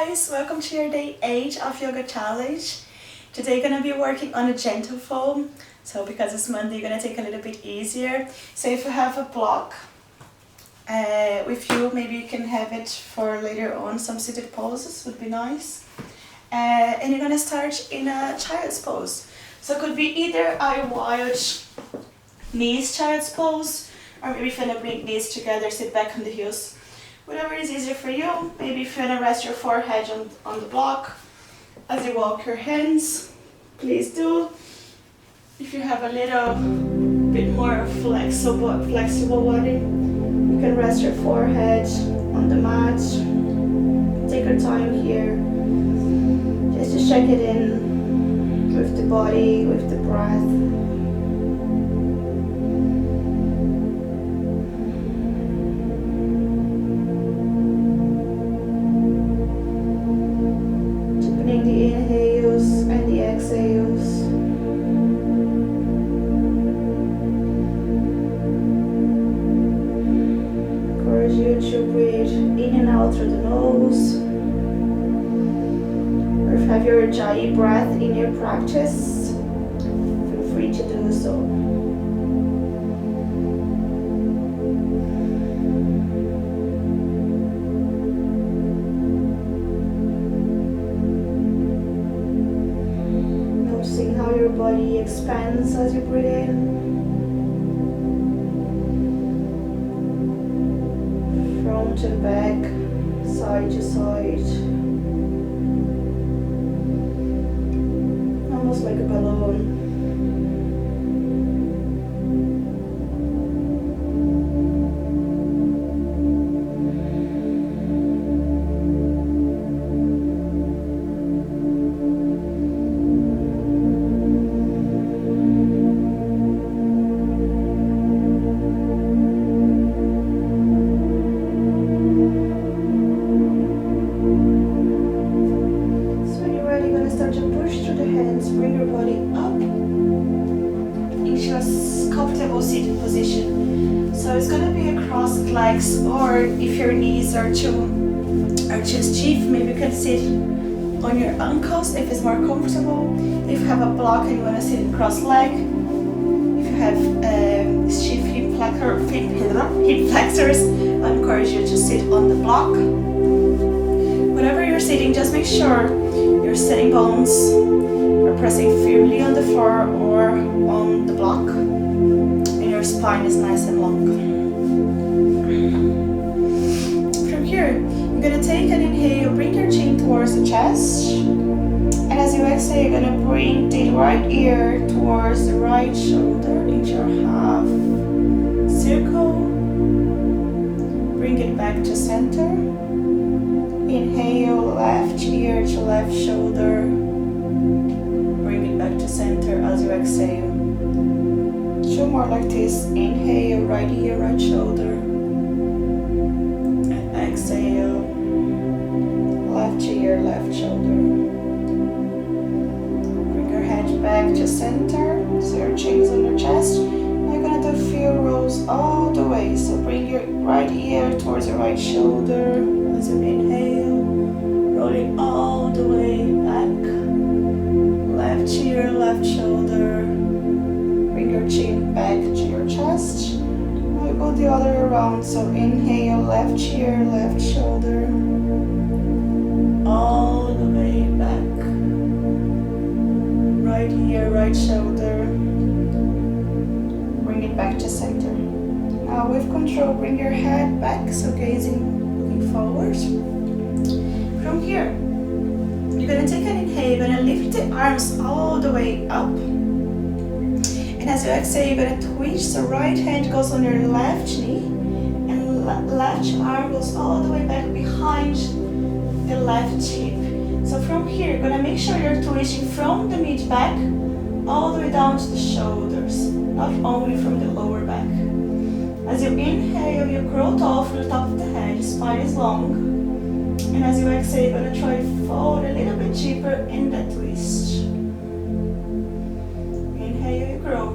guys, welcome to your day 8 of yoga challenge. Today you're gonna be working on a gentle foam. So because it's Monday, you're gonna take a little bit easier. So if you have a block with you, maybe you can have it for later on. Some seated poses would be nice. And you're gonna start in a child's pose. So it could be either a wild knees child's pose, or maybe if you wanna bring knees together, sit back on the heels. Whatever is easier for you. Maybe if you want to rest your forehead on the block as you walk your hands, please do. If you have a little bit more flexible body, you can rest your forehead on the mat. Take your time here, just to check it in with the body, with the breath. The inhales and the exhales. Encourage you to breathe in and out through the nose. Or if you have your Ujjayi breath in your practice, feel free to do so. Noticing how your body expands as you breathe in. Front and back, side to side. Almost like a balloon. Bring your body up into a comfortable seated position. So it's gonna be a crossed legs, or if your knees are too stiff, maybe you can sit on your ankles if it's more comfortable. If you have a block and you wanna sit in cross leg, if you have stiff hip flexors, I encourage you to sit on the block. Whatever you're sitting, just make sure your sitting bones are pressing firmly on the floor or on the block, and your spine is nice and long. From here, you're gonna take an inhale, bring your chin towards the chest, and as you exhale, you're gonna bring the right ear towards the right shoulder into your half circle. Bring it back to center. Inhale, left ear to left shoulder. Bring it back to center as you exhale. Two more like this. Inhale, right ear, right shoulder. And exhale, left ear, left shoulder. Bring your head back to center. So your chin is on your chest. You're gonna do a few rolls all the way. So bring your right ear towards your right shoulder as you inhale. Rolling all the way back. Left ear, left shoulder. Bring your chin back to your chest. Now go the other way around. So inhale, left ear, left shoulder. All the way back. Right ear, right shoulder. Bring it back to center. Now with control, bring your head back. So gazing, looking forward. From here, you're gonna take an inhale, you're gonna lift the arms all the way up. And as you exhale, you're gonna twitch, the right hand goes on your left knee, and left arm goes all the way back behind the left hip. So from here, you're gonna make sure you're twitching from the mid back all the way down to the shoulders, not only from the lower back. As you inhale, you grow tall from the top of the head, spine is long. And as you exhale, you're gonna try to fold a little bit deeper in that twist. Inhale, you grow.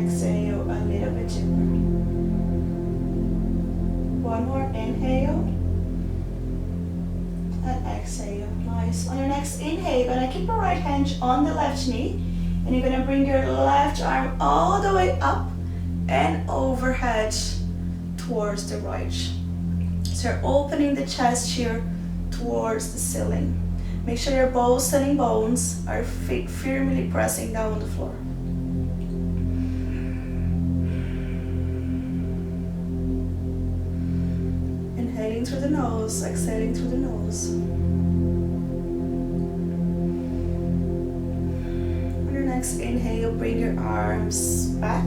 Exhale, a little bit deeper. One more inhale. Nice. On your next inhale, you're gonna keep your right hand on the left knee, and you're gonna bring your left arm all the way up and overhead towards the right. So you're opening the chest here towards the ceiling. Make sure your both sitting bones are firmly pressing down on the floor. Inhaling through the nose, exhaling through the nose. On your next inhale, bring your arms back.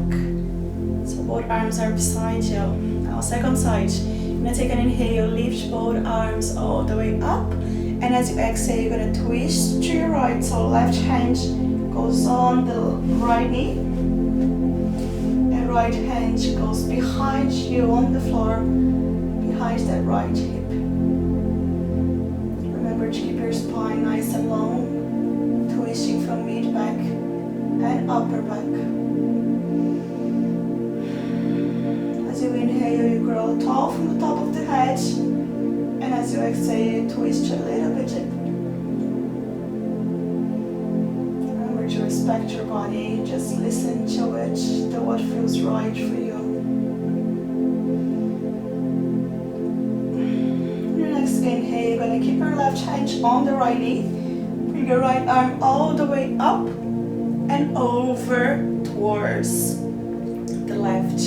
So both arms are beside you. Now second side. You're gonna take an inhale, lift both arms all the way up. And as you exhale, you're gonna twist to your right. So left hand goes on the right knee. And right hand goes behind you on the floor, behind that right hip. Remember to keep your spine nice and long, twisting from mid back and upper back. As you inhale, you grow tall from the top of the head, and as you exhale, you twist a little bit. Remember to respect your body, just listen to it, to what feels right for you. On your next inhale, you're going to keep your left hand on the right knee, bring your right arm all the way up and over towards the left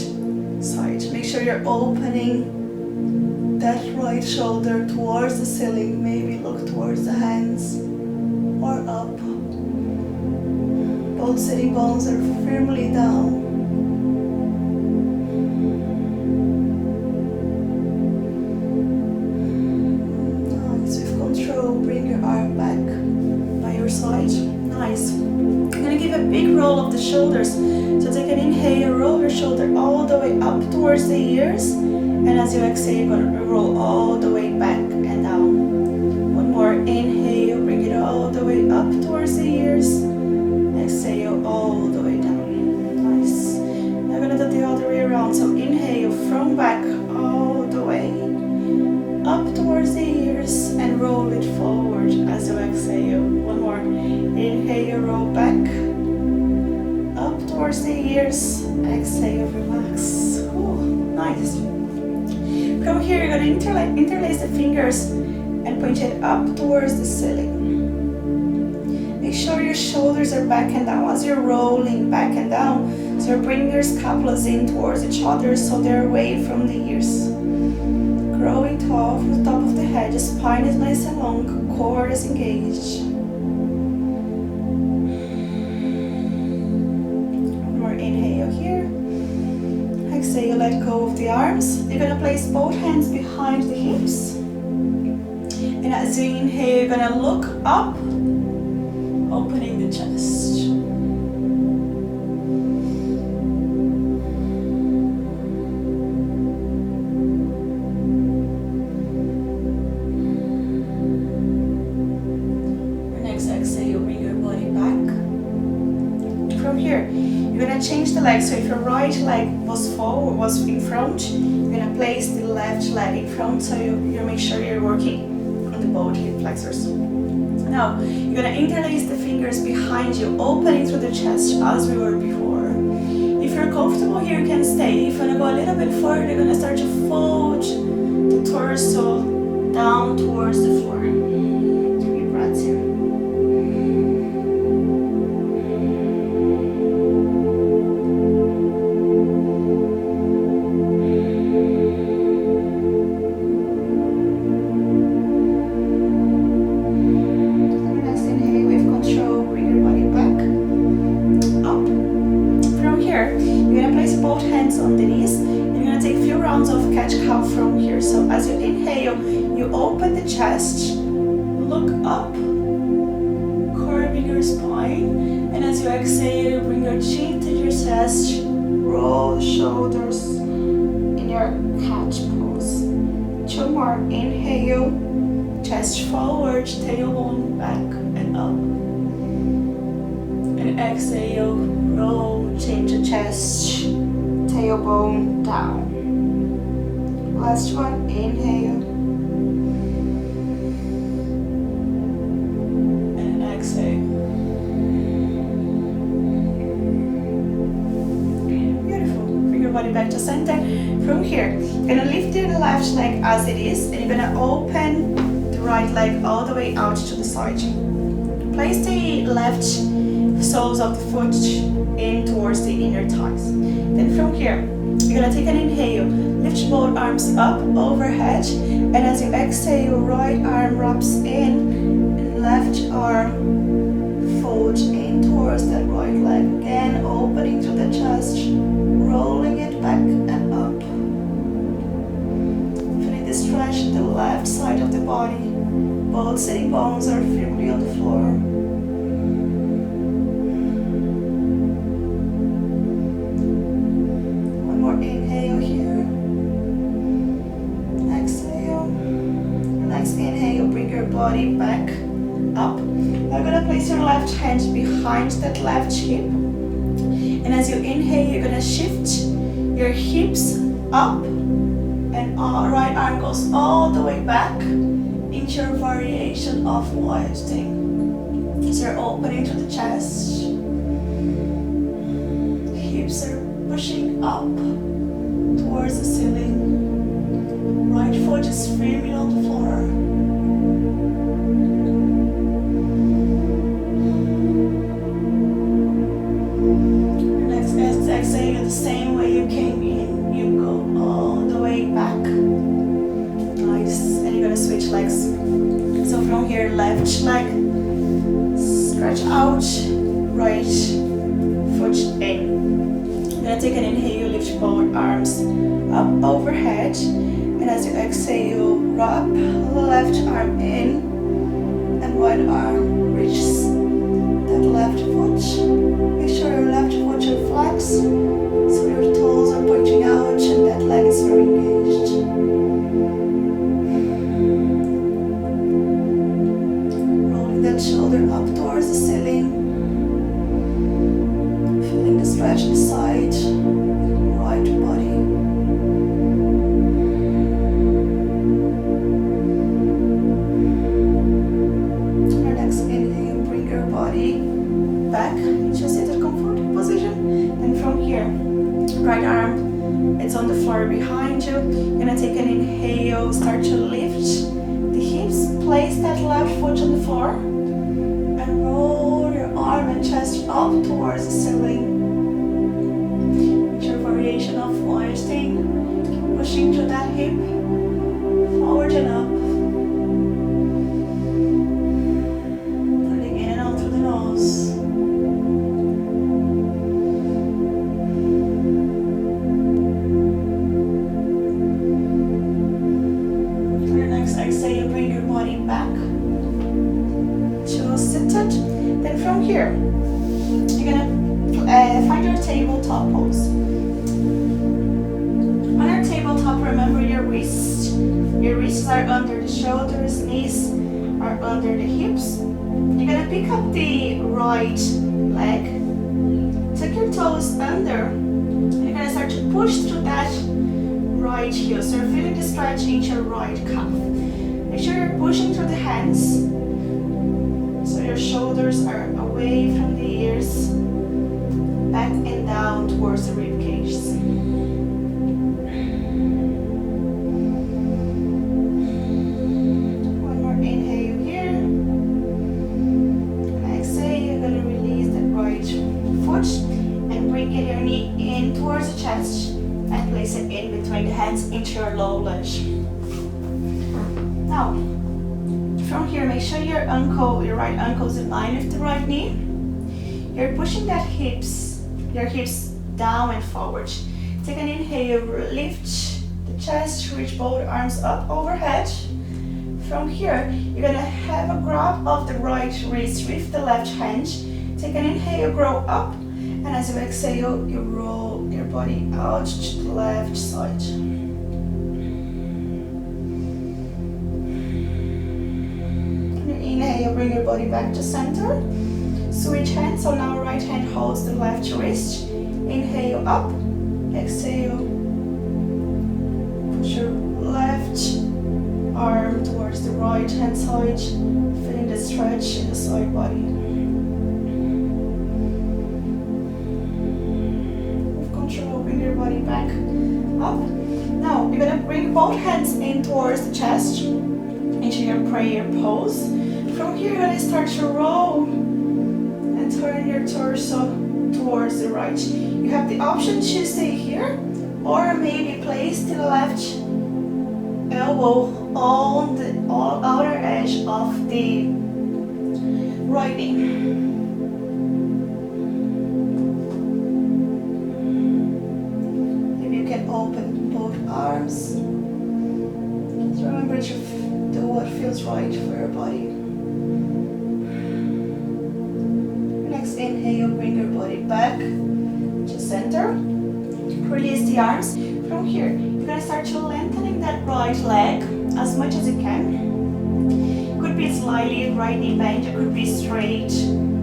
side. Make sure you're opening that right shoulder towards the ceiling. Maybe look towards the hands or up. Both sitting bones are firmly down. Nice. With control, bring your arm back by your side. Nice. I'm gonna give a big roll of the shoulders. So take an inhale, roll your shoulder all the way up towards the ears, and as you exhale, you're gonna roll all the way back and down. One more inhale, bring it all the way up towards the ears. Exhale all the way down. Nice. Now we're gonna do the other way around. So inhale from back all the way up towards the ears and roll it forward as you exhale. One more. Inhale, roll back up towards the ears. Exhale, relax. Ooh, nice. From here, you're going to interlace the fingers and point it up towards the ceiling. Make sure your shoulders are back and down as you're rolling back and down. So you're bringing your scapulas in towards each other so they're away from the ears. Growing tall from the top of the head, the spine is nice and long, core is engaged. One more inhale here. Exhale, let go of the arms. You're gonna place both hands behind the hips. And as you inhale, you're gonna look up, opening the chest. Change the leg. So if your right leg was forward, was in front, you're gonna place the left leg in front. So you make sure you're working on the both hip flexors. Now you're gonna interlace the fingers behind you, opening through the chest as we were before. If you're comfortable here, you can stay. If you wanna go a little bit further, you're gonna start to fold the torso down towards the floor. Take your breaths here. Chest, look up, curving your spine, and as you exhale, bring your chin to your chest, roll the shoulders in your cat pose. Two more, inhale, chest forward, tailbone back and up, and exhale, roll, chin to chest, tailbone down. Last one, inhale. your body back to center. From here, you're gonna lift the left leg as it is, and you're gonna open the right leg all the way out to the side. Place the left soles of the foot in towards the inner thighs. Then from here, you're gonna take an inhale, lift both arms up overhead, and as you exhale, right arm wraps in, and left arm fold in towards that right leg. Again, opening through the chest, rolling it back and up. Feeling the stretch in the left side of the body. Both sitting bones are firmly on the floor. One more inhale here. Exhale. Next inhale, bring your body back up. You're gonna place your left hand behind that left hip. And as you inhale, you're gonna shift your hips up, and right arm goes all the way back into your variation of lifting. So you're opening to the chest. Hips are pushing up towards the ceiling. Right foot is firmly on the floor. Exhale the same way you came in, you go all the way back. Nice. And you're gonna switch legs. So from here, left leg, stretch out, right foot in. You're gonna take an inhale, lift both arms up overhead, and as you exhale, wrap left arm in, and right arm reaches that left foot. Make sure your left foot should flex, so your toes are pointing out and that leg is very engaged. Rolling that shoulder up towards the ceiling. Feeling the stretch inside right body. Your next inhale, bring your body back into a seated comfortable position. And from here, right arm, it's on the floor behind you. You're gonna take an inhale, start to lift the hips, place that left foot on the floor, and roll your arm and chest up towards the ceiling. It's your variation of lifting. Keep pushing through that hip, forward and up. Breathing in and out through the nose. Exhale, bring your body back to seated. Then from here, you're gonna find your tabletop pose. On your tabletop, remember your wrists. Your wrists are under the shoulders, knees are under the hips. You're gonna pick up the right leg, tuck your toes under, and you're gonna start to push through that right heel. So you're feeling the stretch in your right calf. Make sure you're pushing through the hands, so your shoulders are away from the ears, back and down towards the rib cage. One more inhale here. And exhale, you're going to release that right foot and bring your knee in towards the chest and place it in between the hands into your low lunge. Now, from here, make sure your right ankle is in line with the right knee. You're pushing your hips down and forward. Take an inhale, lift the chest, reach both arms up overhead. From here, you're gonna have a grab of the right wrist with the left hand. Take an inhale, grow up, and as you exhale, you roll your body out to the left side. Inhale, bring your body back to center. Switch hands, so now right hand holds the left wrist. Inhale up, exhale. Push your left arm towards the right hand side, feeling the stretch in the side body. With control, bring your body back back, up. Now you're gonna bring both hands in towards the chest, into your prayer pose. From here, you're gonna start to roll and turn your torso towards the right. You have the option to stay here, or maybe place the left elbow on the outer edge of the right knee. Maybe you can open both arms. Just remember to do what feels right for your body. Next inhale, bring your body back to center. Release the arms. From here, you're gonna start to lengthening that right leg as much as you can. Could be slightly right knee bent, it could be straight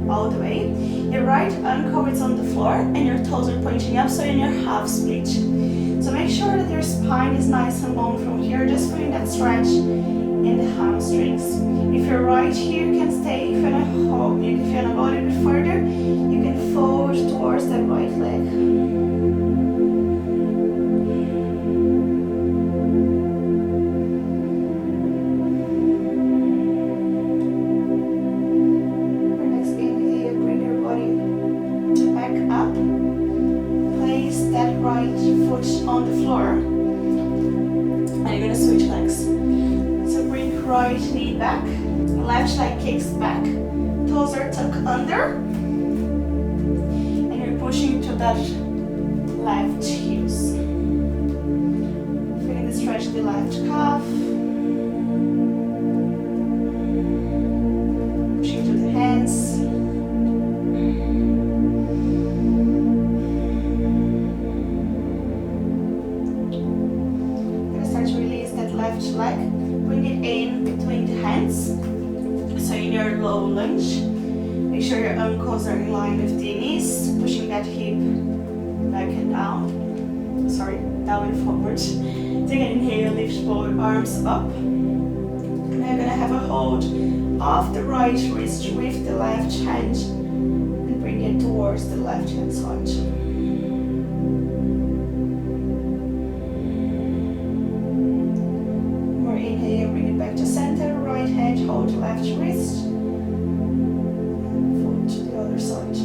all the way. Your right ankle is on the floor and your toes are pointing up, so in your half split. So make sure that your spine is nice and long from here, just feeling that stretch in the hamstrings. If you're right here, you can stay. If you wanna go a little bit further, you can fold towards that right leg. On the floor, and you're gonna switch legs. So bring right knee back, left leg kicks back, toes are tucked under, and you're pushing to that left heels. Feeling the stretch in the left calf, pushing to the hands. Leg, bring it in between the hands. So in your low lunge, make sure your ankles are in line with the knees, pushing that hip back and down. Sorry, down and forward. Take an inhale, lift both arms up. Now you're gonna have a hold of the right wrist with the left hand and bring it towards the left hand side. Hold left wrist, fold to the other side.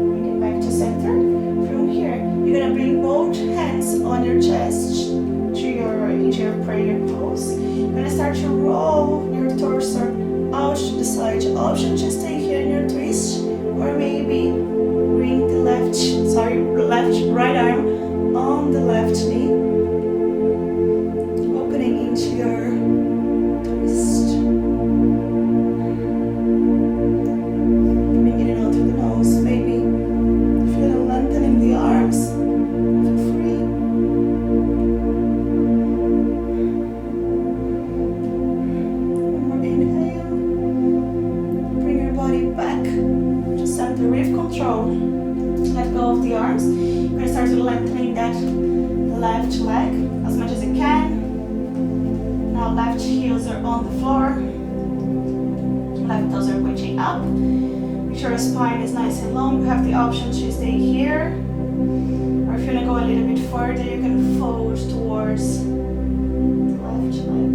Bring it back to center. From here, you're gonna bring both hands on your chest into your prayer pose. You're gonna start to roll your torso out to the side. Option to stay here in your twist, or maybe bring the right arm on the left knee, opening into your twist. Bring it in out through the nose, maybe feel lengthening the arms. Feel free. One more inhale. Bring your body back to center with control. Let go of the arms. You're going to start lengthening that left leg as much as you can. Now left heels are on the floor. Left toes are pointing up. Make sure your spine is nice and long. You have the option to stay here. Or if you want to go a little bit further, you can fold towards the left leg.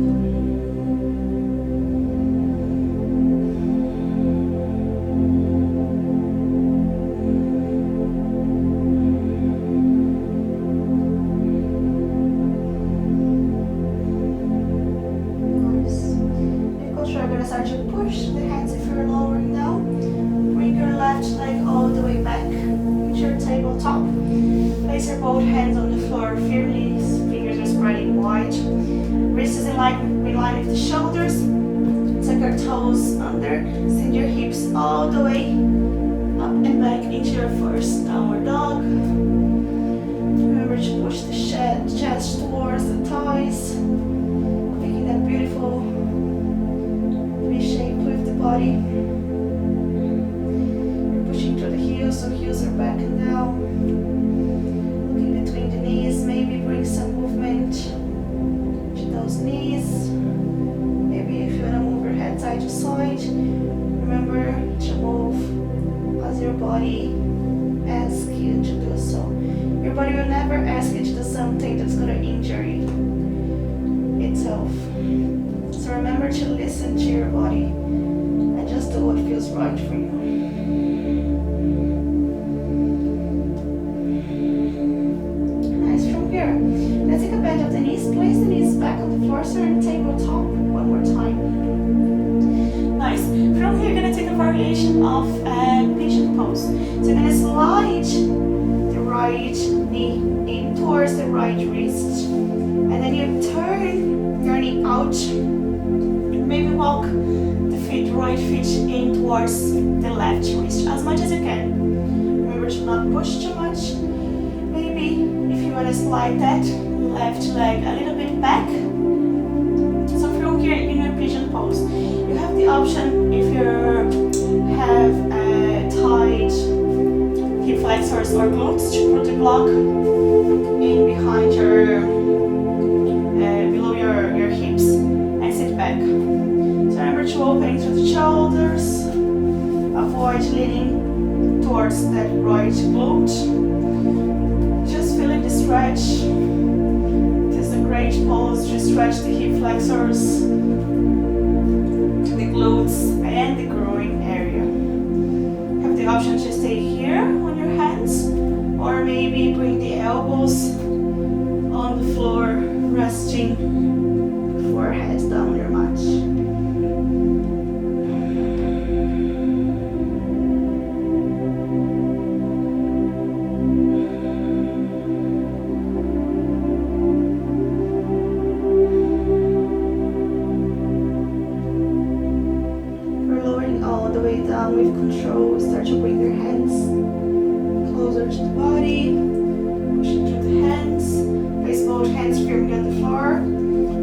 Start to push the hands if you're lowering down. Bring your left leg all the way back. Reach your tabletop. Place your both hands on the floor firmly. Fingers are spreading wide. Wrists is in line with the shoulders. Tuck your toes under. Send your hips all the way up and back into your first downward dog. Remember to push the chest towards the thighs. Making that beautiful shape with the body. You're pushing to the heels, so heels are back and down. Looking between the knees, maybe bring some movement to those knees. Maybe if you want to move your head side side to side. Remember to move as your body asks you to do so. Your body will never ask you to do something that's going to injure itself. So remember to listen to your body and just do what feels right for you. Nice. From here, let's take a bend of the knees. Place the knees back on the floor, so you're on the tabletop. One more time. Nice. From here, you're going to take a variation of pigeon pose. So you're going to slide the right knee in towards the right wrist. And then you turn your knee out. Maybe walk the right foot in towards the left wrist as much as you can. Remember to not push too much. Maybe if you want to slide that left leg a little bit back. So from here in your pigeon pose, you have the option if you have tight hip flexors or glutes to put the block in behind your below your hips and sit back. So remember to open through the shoulders, avoid leaning towards that right glute. Just feeling the stretch. This is a great pose to stretch the hip flexors, the glutes and the groin area. Have the option to stay here on your hands, or maybe bring the elbows on the floor, resting forehead down your mat. We're lowering all the way down with control. Start to bring your hands closer to the body, pushing through the hands. Place both hands firmly on the floor.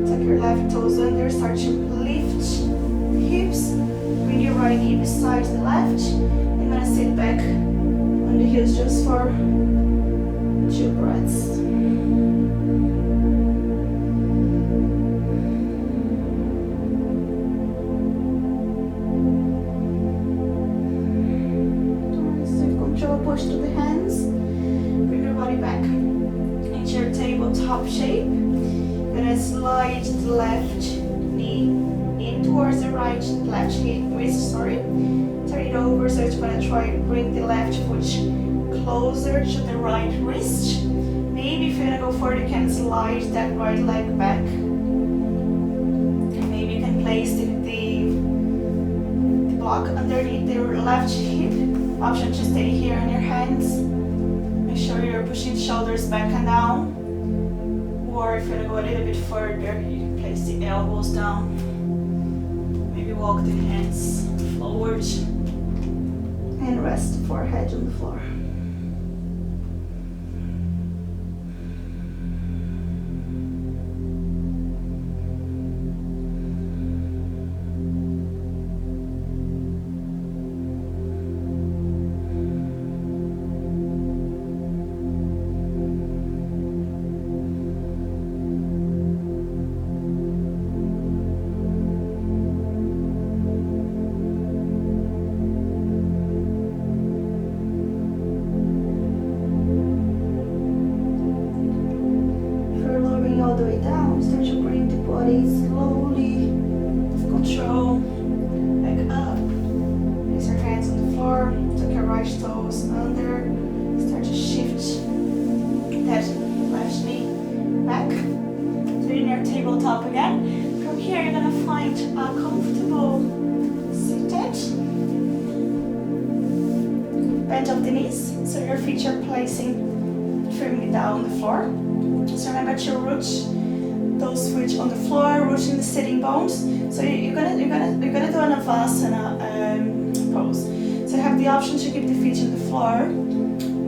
Tuck your left toes under. Start to lift the hips. Bring your right knee beside the left. And gonna sit back on the heels just for 2 breaths. Push through the hands, bring your body back into your tabletop shape. Gonna slide the left knee in towards the left wrist, turn it over, so it's gonna try to bring the left foot closer to the right wrist. Maybe if you're gonna go forward, you can slide that right leg back. Maybe you can place the block underneath the left hip. Option to stay here on your hands. Make sure you're pushing the shoulders back and down. Or if you're gonna go a little bit further, you can place the elbows down. Maybe walk the hands forward and rest the forehead on the floor. All the way down, start to bring the body slowly, with control, back up. Place your hands on the floor, tuck your right toes under, start to shift that left knee back. So you're in your tabletop again. From here, you're gonna find a comfortable seated. Bend of the knees, so your feet are placing firmly down on the floor. So remember to root those feet on the floor, rooting the sitting bones. So you're gonna do an Avasana pose. So you have the option to keep the feet on the floor,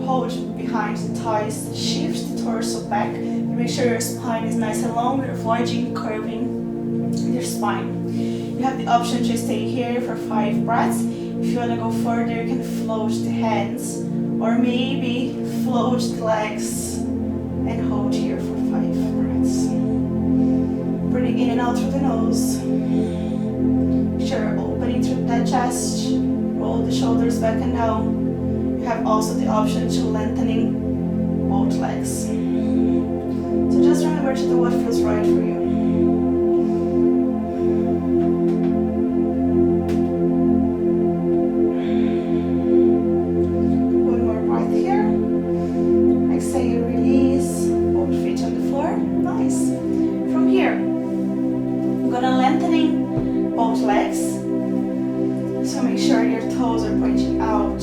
hold behind the thighs, shift the torso back. Make sure your spine is nice and long, avoiding curving your spine. You have the option to stay here for 5 breaths. If you want to go further, you can float the hands, or maybe float the legs and hold here for 5 breaths. Breathing in and out through the nose. Sure, opening through that chest, roll the shoulders back and down. You have also the option to lengthening both legs. So just remember to do what feels right for you. One more breath here. Exhale, release, both feet on the floor. Nice. From here, I'm gonna lengthening both legs. So make sure your toes are pointing out,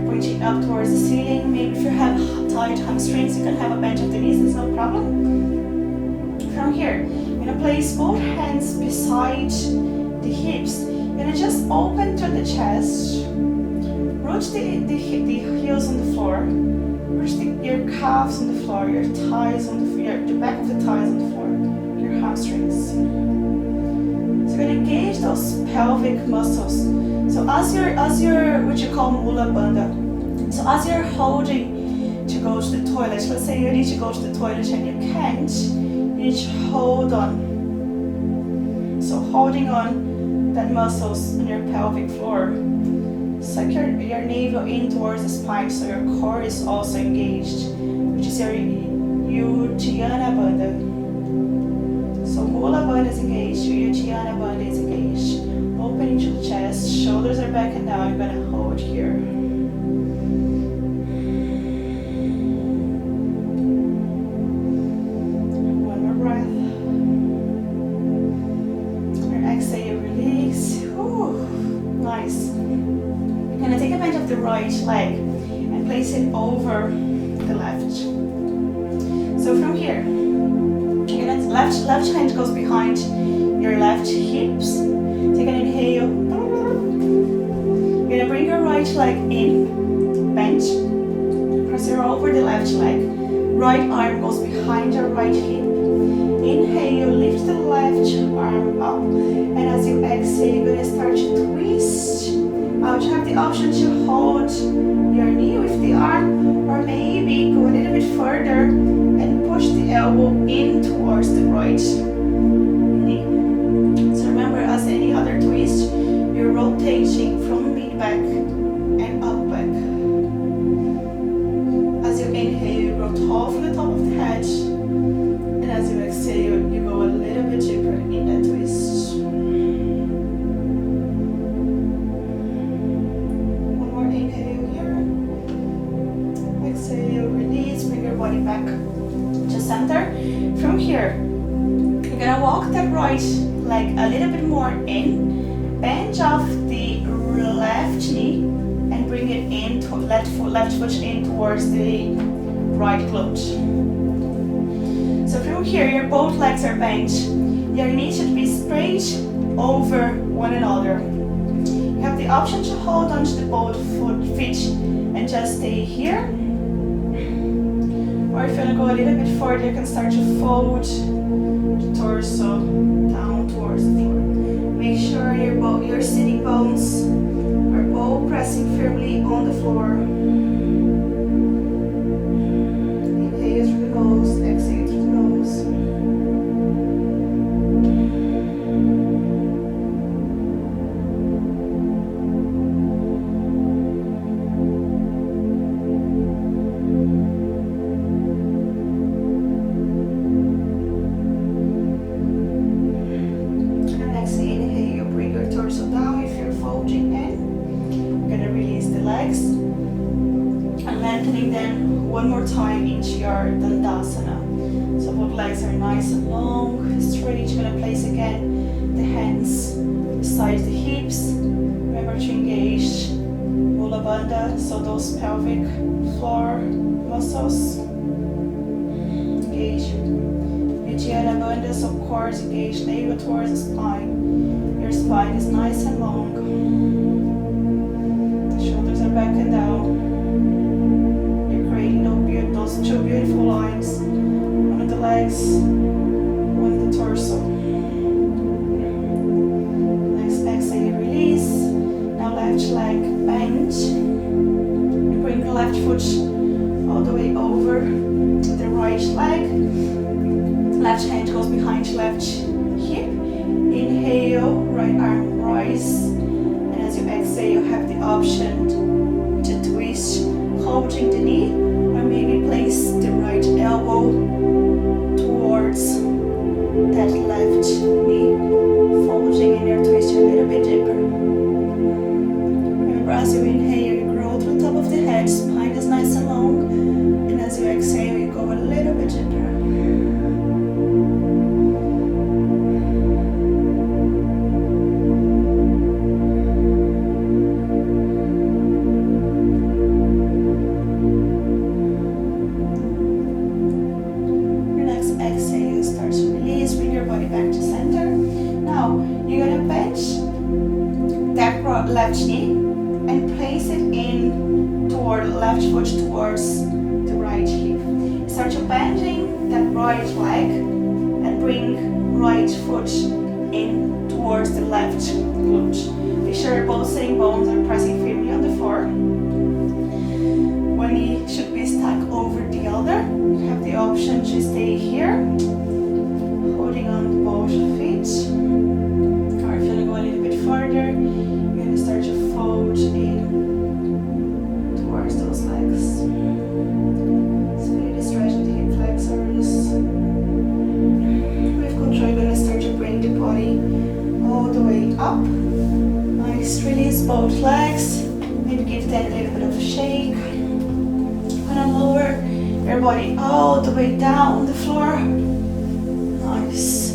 pointing up towards the ceiling. Maybe if you have tight hamstrings, you can have a bend of the knees, it's no problem. From here, you're gonna place both hands beside the hips. You're gonna just open to the chest, root the heels on the floor, root your calves on the floor, your thighs on the floor, the back of the thighs on the floor, your hamstrings. So you're gonna engage those pelvic muscles. So as you're what you call mula bandha. So as you're holding to go to the toilet, let's say you need to go to the toilet and you can't, you need to hold on. So holding on that muscles on your pelvic floor. Suck your navel in towards the spine so your core is also engaged, which is your Uddiyana bandha. So mula bandha is engaged, your Uddiyana bandha is engaged. Opening to the chest, shoulders are back and down. You're gonna hold here. One more breath. And exhale, release. Whew. Nice. You're gonna take a bend of the right leg and place it over the left. So from here, you're gonna left hand goes behind your left hips. Take an inhale. You're gonna bring your right leg in, bend, cross your over the left leg. Right arm goes behind your right hip. Inhale, lift the left arm up. And as you exhale, you're gonna start to twist. You have the option to hold your knee with the arm, or maybe go a little bit further and push the elbow in towards the right knee. So remember, as any other twist, you're rotating from mid back and up back. As you inhale, you grow tall from the top of the head, and as you exhale, you go a little bit deeper in that twist. One more inhale here. Exhale, release, bring your body back to center. From here, you're gonna walk that right leg a little bit more in, bend off the left knee and bring it in to left foot in towards the right glute. So from here, your both legs are bent. Your knees should be straight over one another. You have the option to hold on to the both feet and just stay here. Or if you want to go a little bit further, you can start to fold the torso down towards the floor. Make sure your sitting bones are both pressing firmly on the floor. Inhale through the nose, exhale through the nose. One more time into your Dandasana. So both legs are nice and long, straight. You're going to place again the hands beside the hips. Remember to engage Mula Bandha, so those pelvic floor muscles. Engage Uddiyana Bandha, so core engage, navel towards the spine. Your spine is nice and long. The shoulders are back and down. Those two beautiful lines, one of the legs, one of the torso. Next exhale, release. Now left leg bend. Bring the left foot all the way over the right leg. Left hand goes behind left hip. Inhale, right arm rise. And as you exhale, you have the option to twist, holding the knee, or maybe place the right elbow towards that left knee, folding in your twist a little bit deeper. Remember, as you inhale, you grow to the top of the head, spine is nice and long, and as you exhale, you go a little bit deeper. Left knee and place it in toward left foot towards the right hip. Start to bending that right leg and bring right foot in towards the left glute. Be sure both sitting bones are pressing firmly on the floor. One knee should be stacked over the other. You have the option to stay here, holding on both feet. Or if you want to go a little bit further, start to fold in towards those legs. So really stretching the hip flexors. With control, you're going to start to bring the body all the way up. Nice, release both legs. Maybe give them a little bit of a shake. Gonna lower your body all the way down the floor. Nice.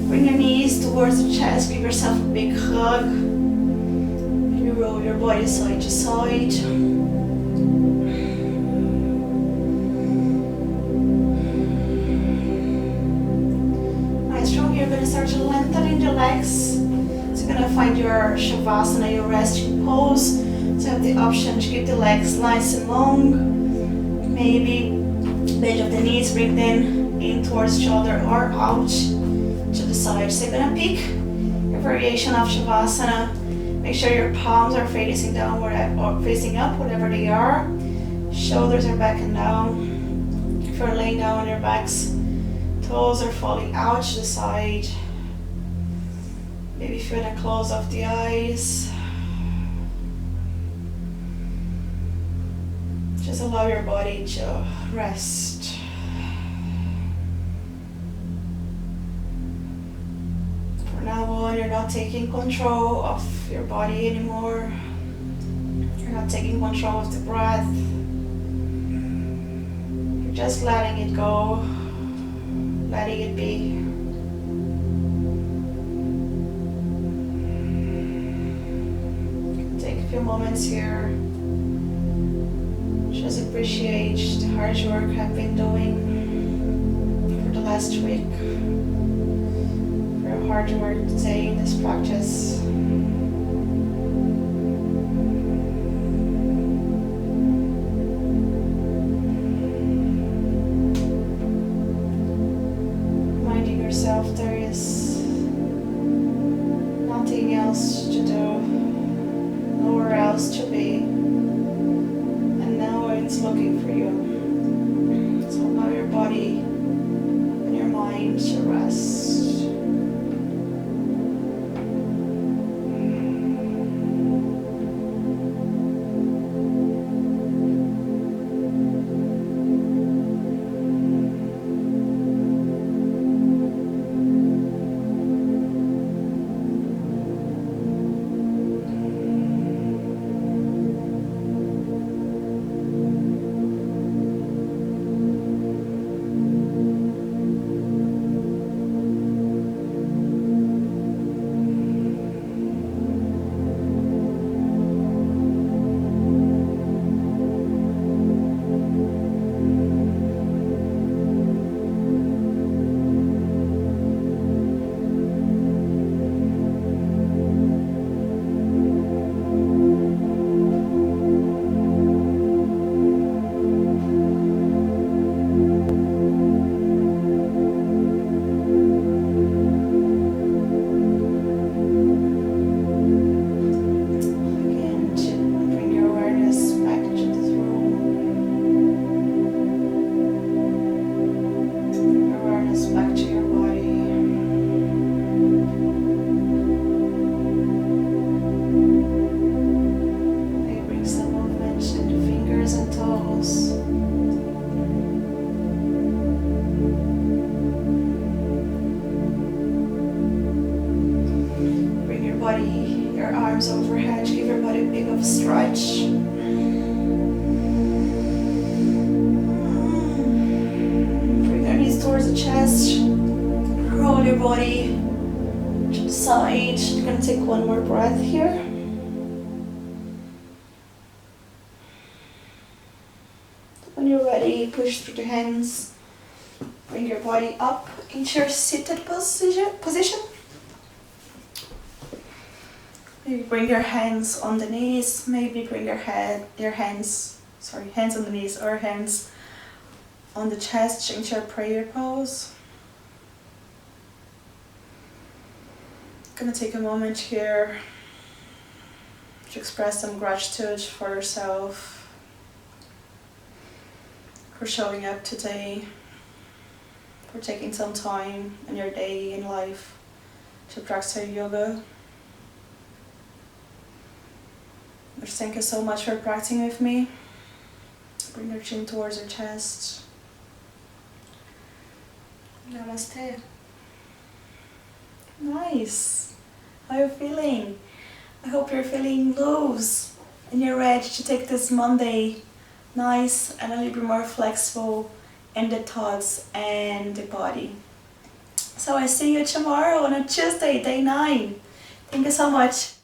Bring your knees towards the chest. Give yourself a big hug. Roll your body side to side. Nice. From here, you're going to start to lengthen the legs. So you're going to find your Shavasana, your resting pose. So you have the option to keep the legs nice and long. Maybe bend of the knees, bring them in towards each other or out to the side. So you're going to pick your variation of Shavasana. Make sure your palms are facing down or facing up, whatever they are. Shoulders are back and down. If you're laying down on your backs, toes are falling out to the side. Maybe if you want to close off the eyes. Just allow your body to rest. Now on, you're not taking control of your body anymore. You're not taking control of the breath. You're just letting it go, letting it be. Take a few moments here. Just appreciate the hard work I've been doing for the last week. Hard work today in this practice. Reminding yourself there is nothing else to do, nowhere else to be, and no one's looking for you. So allow your body and your mind to rest. body, your arms overhead. Give your body a big of a stretch. Bring your knees towards the chest. Roll your body to the side. You're going to take one more breath here. When you're ready, push through the hands. Bring your body up into your seated position. Maybe bring your hands on the knees. Maybe bring hands on the knees or hands on the chest into your prayer pose. Gonna take a moment here to express some gratitude for yourself, for showing up today, for taking some time in your day in life to practice yoga. Thank you so much for practicing with me. Bring your chin towards your chest. Namaste. Nice. How are you feeling? I hope you're feeling loose and you're ready to take this Monday nice and a little bit more flexible in the thoughts and the body. So I see you tomorrow on a Tuesday, day 9. Thank you so much.